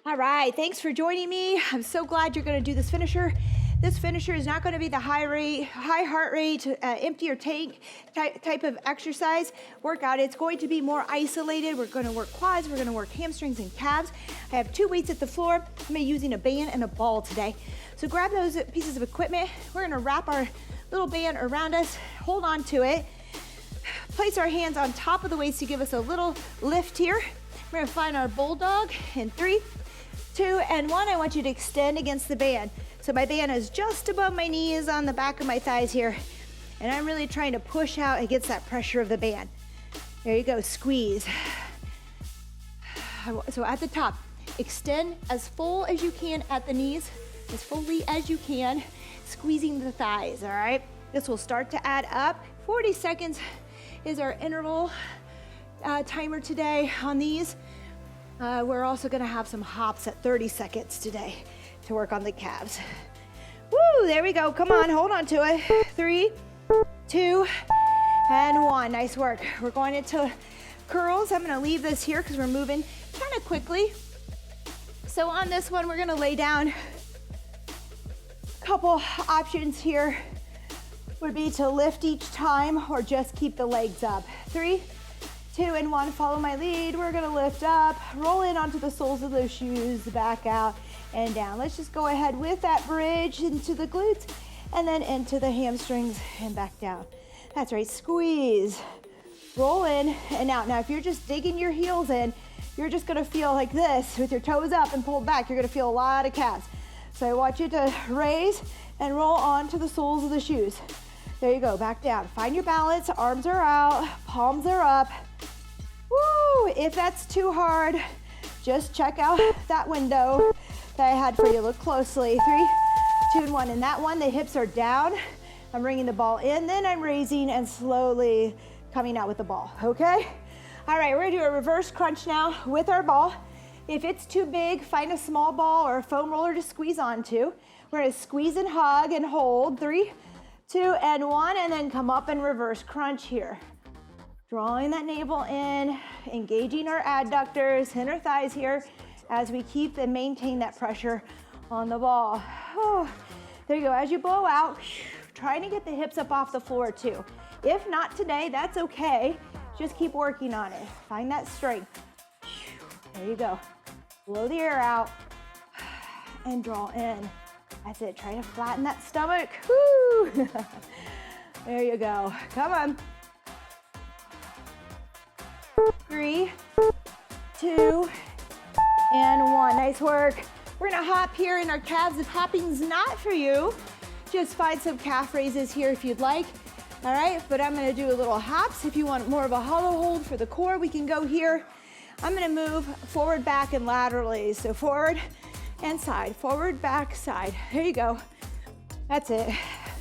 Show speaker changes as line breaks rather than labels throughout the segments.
All right, thanks for joining me. I'm so glad you're going to do this finisher. This finisher is not going to be the high heart rate, empty your tank type of exercise workout. It's going to be more isolated. We're going to work quads. We're going to work hamstrings and calves. I have 2 weights at the floor. I'm going to be using a band and a ball today. So grab those pieces of equipment. We're going to wrap our little band around us, hold on to it, place our hands on top of the weights to give us a little lift here. We're going to find our bulldog in 3, 2, and 1. I want you to extend against the band. So my band is just above my knees on the back of my thighs here. And I'm really trying to push out against that pressure of the band. There you go, squeeze. So at the top, extend as full as you can at the knees, as fully as you can, squeezing the thighs, all right? This will start to add up. 40 seconds is our interval timer today on these. We're also gonna have some hops at 30 seconds today to work on the calves. Woo, there we go. Come on, hold on to it. 3, 2, and 1. Nice work. We're going into curls. I'm gonna leave this here because we're moving kind of quickly. So on this one, we're gonna lay down. A couple options here would be to lift each time or just keep the legs up. 3, 2, and 1. Follow my lead. We're gonna lift up, roll in onto the soles of those shoes, back out, and down. Let's just go ahead with that bridge into the glutes and then into the hamstrings and back down. That's right, squeeze, roll in and out. Now, if you're just digging your heels in, you're just gonna feel like this with your toes up and pulled back. You're gonna feel a lot of calves. So I want you to raise and roll onto the soles of the shoes. There you go, back down. Find your balance, arms are out, palms are up. Woo, if that's too hard, just check out that window that I had for you. Look closely. 3, 2, and 1. In that one, the hips are down. I'm bringing the ball in, then I'm raising and slowly coming out with the ball, okay? All right, we're gonna do a reverse crunch now with our ball. If it's too big, find a small ball or a foam roller to squeeze onto. We're gonna squeeze and hug and hold. 3, 2, and 1, and then come up and reverse crunch here. Drawing that navel in, engaging our adductors and our thighs here as we keep and maintain that pressure on the ball. Oh, there you go. As you blow out, trying to get the hips up off the floor too. If not today, that's okay. Just keep working on it. Find that strength. There you go. Blow the air out and draw in. That's it. Try to flatten that stomach. Woo! There you go. Come on. 3, 2, and 1. Nice work. We're gonna hop here in our calves. If hopping's not for you, just find some calf raises here if you'd like. All right, but I'm gonna do a little hops. If you want more of a hollow hold for the core, we can go here. I'm gonna move forward, back, and laterally. So forward and side, forward, back, side. There you go. That's it.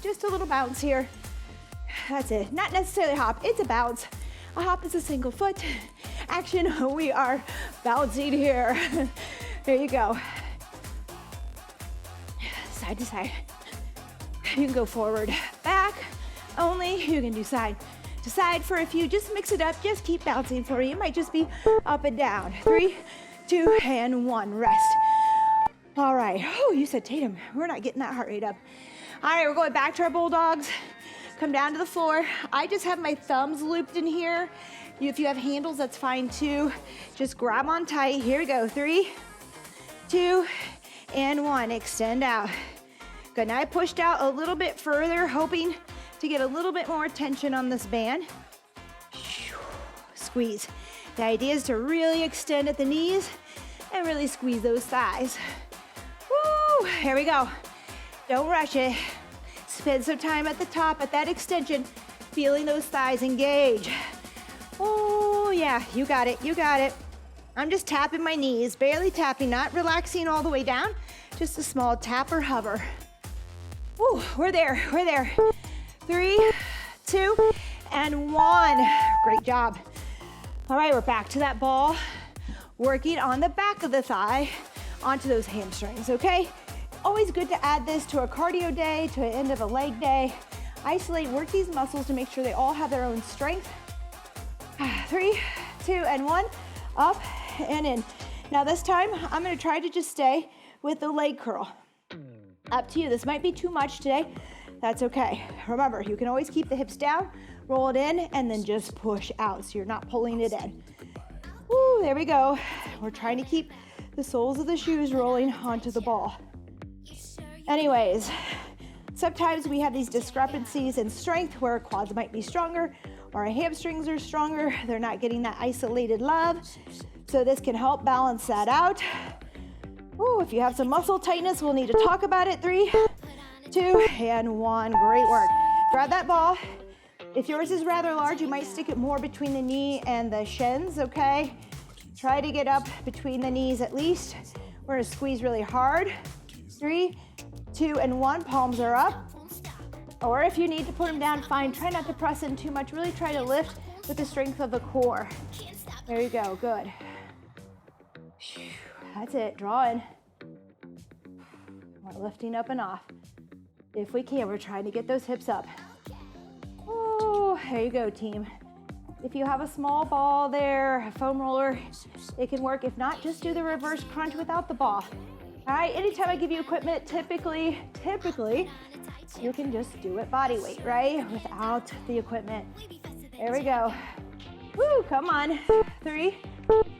Just a little bounce here. That's it. Not necessarily a hop, it's a bounce. A hop is a single foot action. We are bouncing here. There you go. Side to side. You can go forward, back only. You can do side to side for a few. Just mix it up. Just keep bouncing for you. It might just be up and down. 3, 2, and 1. Rest. All right. Oh, you said Tatum. We're not getting that heart rate up. All right, we're going back to our bulldogs. Come down to the floor. I just have my thumbs looped in here. If you have handles, that's fine too. Just grab on tight. Here we go. 3, 2, and 1. Extend out. Good. Now I pushed out a little bit further, hoping to get a little bit more tension on this band. Squeeze. The idea is to really extend at the knees and really squeeze those thighs. Woo! Here we go. Don't rush it. Spend some time at the top, at that extension, feeling those thighs engage. Oh, yeah, you got it, you got it. I'm just tapping my knees, barely tapping, not relaxing all the way down, just a small tap or hover. Ooh, we're there, we're there. 3, 2, and 1. Great job. All right, we're back to that ball, working on the back of the thigh onto those hamstrings, okay? Always good to add this to a cardio day, to an end of a leg day. Isolate, work these muscles to make sure they all have their own strength. 3, 2, and 1. Up and in. Now this time, I'm gonna try to just stay with the leg curl. Up to you. This might be too much today. That's okay. Remember, you can always keep the hips down, roll it in, and then just push out so you're not pulling it in. Woo, there we go. We're trying to keep the soles of the shoes rolling onto the ball. Anyways, sometimes we have these discrepancies in strength where quads might be stronger or our hamstrings are stronger. They're not getting that isolated love. So this can help balance that out. Ooh, if you have some muscle tightness, we'll need to talk about it. 3, 2, and 1. Great work. Grab that ball. If yours is rather large, you might stick it more between the knee and the shins, okay? Try to get up between the knees at least. We're gonna squeeze really hard. 3, 2, and 1. Palms are up. Or if you need to put them down, fine. Try not to press in too much. Really try to lift with the strength of the core. There you go, good. That's it, draw in. We're lifting up and off. If we can, we're trying to get those hips up. Oh, there you go, team. If you have a small ball there, a foam roller, it can work. If not, just do the reverse crunch without the ball. All right, anytime I give you equipment, typically, you can just do it body weight, right? Without the equipment. There we go. Woo, come on. 3,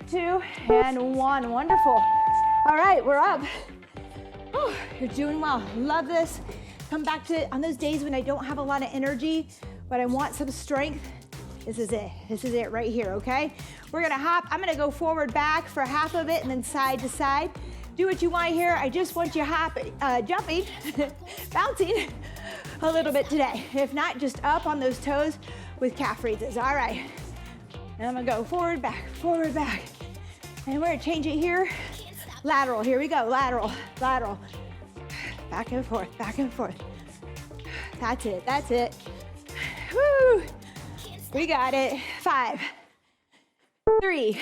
2, and 1. Wonderful. All right, we're up. Oh, you're doing well. Love this. Come back to it on those days when I don't have a lot of energy, but I want some strength. This is it. This is it right here, okay? We're gonna hop. I'm gonna go forward, back for half of it and then side to side. Do what you want here. I just want you jumping, bouncing a little bit today. If not, just up on those toes with calf raises. All right. And I'm gonna go forward, back, and we're gonna change it here. Lateral, here we go, lateral. Back and forth, back and forth. That's it. Woo! We got it. 5, 3,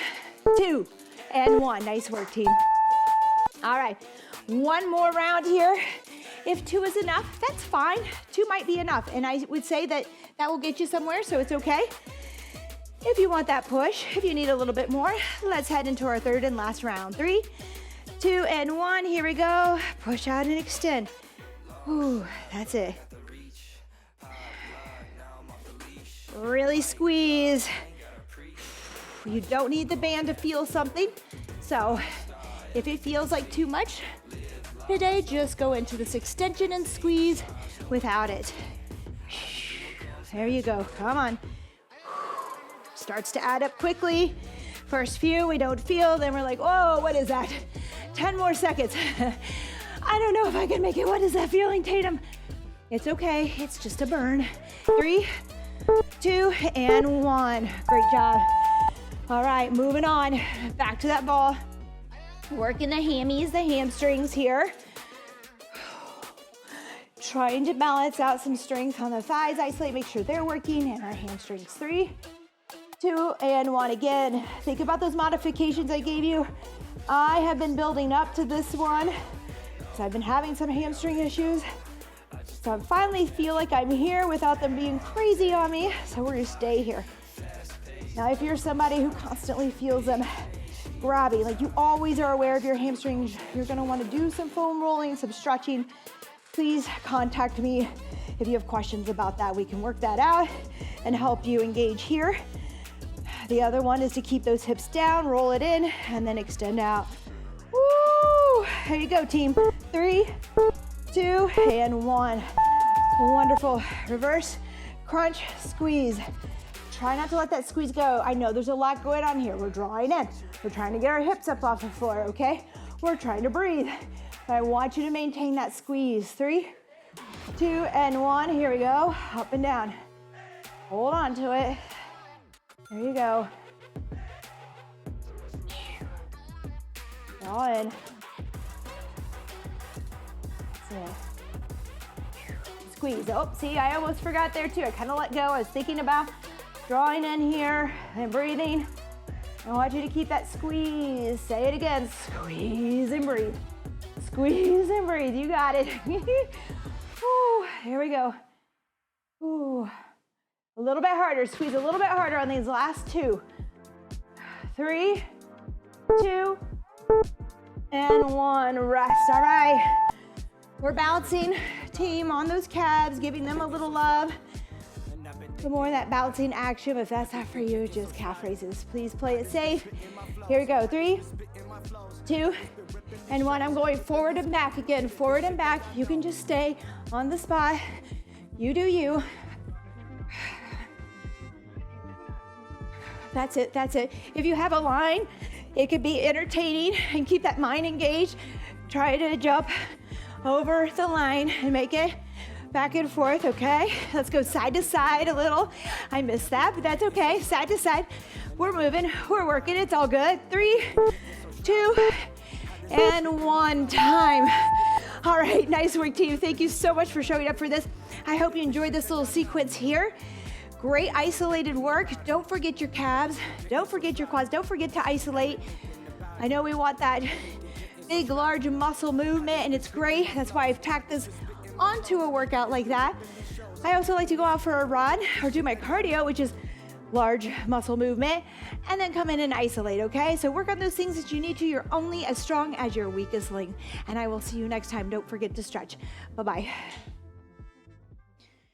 2, and 1. Nice work, team. All right, one more round here. If 2 is enough, that's fine. 2 might be enough, and I would say that will get you somewhere, so it's okay. If you want that push, if you need a little bit more, let's head into our third and last round. 3, 2, and 1. Here we go. Push out and extend. Ooh, that's it. Really squeeze. You don't need the band to feel something. So if it feels like too much today, just go into this extension and squeeze without it. There you go. Come on. Starts to add up quickly. First few we don't feel, then we're like, whoa, what is that? 10 more seconds. I don't know if I can make it. What is that feeling, Tatum? It's okay, it's just a burn. 3, 2, and 1. Great job. All right, moving on. Back to that ball. Working the hammies, the hamstrings here. Trying to balance out some strength on the thighs. Isolate, make sure they're working, and our hamstrings. 3, 2, and 1. Again, think about those modifications I gave you. I have been building up to this one because I've been having some hamstring issues. So I finally feel like I'm here without them being crazy on me. So we're gonna stay here. Now, if you're somebody who constantly feels them grabbing, like you always are aware of your hamstrings, you're gonna wanna do some foam rolling, some stretching, please contact me if you have questions about that. We can work that out and help you engage here. The other one is to keep those hips down, roll it in, and then extend out. Woo! Here you go, team. 3, 2, and 1. Wonderful. Reverse, crunch, squeeze. Try not to let that squeeze go. I know there's a lot going on here. We're drawing in. We're trying to get our hips up off the floor, okay? We're trying to breathe. But I want you to maintain that squeeze. 3, 2, and 1. Here we go. Up and down. Hold on to it. There you go. Draw in. That's it. Squeeze. Oh, see, I almost forgot there too. I kind of let go. I was thinking about drawing in here and breathing. I want you to keep that squeeze. Say it again. Squeeze and breathe. Squeeze and breathe. You got it. Ooh, here we go. Ooh. A little bit harder. Squeeze a little bit harder on these last 2. 3, 2, And 1, rest. All right. We're bouncing, team, on those calves, giving them a little love. The more of that bouncing action, if that's not for you, just calf raises. Please play it safe. Here we go. 3, 2, and 1. I'm going forward and back again, forward and back. You can just stay on the spot. You do you. That's it, that's it. If you have a line, it could be entertaining and keep that mind engaged. Try to jump over the line and make it back and forth, okay? Let's go side to side a little. I missed that, but that's okay. Side to side. We're moving, we're working, it's all good. 3, 2, and 1 time. All right, nice work, team. Thank you so much for showing up for this. I hope you enjoyed this little sequence here. Great isolated work. Don't forget your calves. Don't forget your quads. Don't forget to isolate. I know we want that big, large muscle movement, and it's great. That's why I've tacked this onto a workout like that. I also like to go out for a run or do my cardio, which is large muscle movement, and then come in and isolate, okay? So work on those things that you need to. You're only as strong as your weakest link. And I will see you next time. Don't forget to stretch. Bye-bye.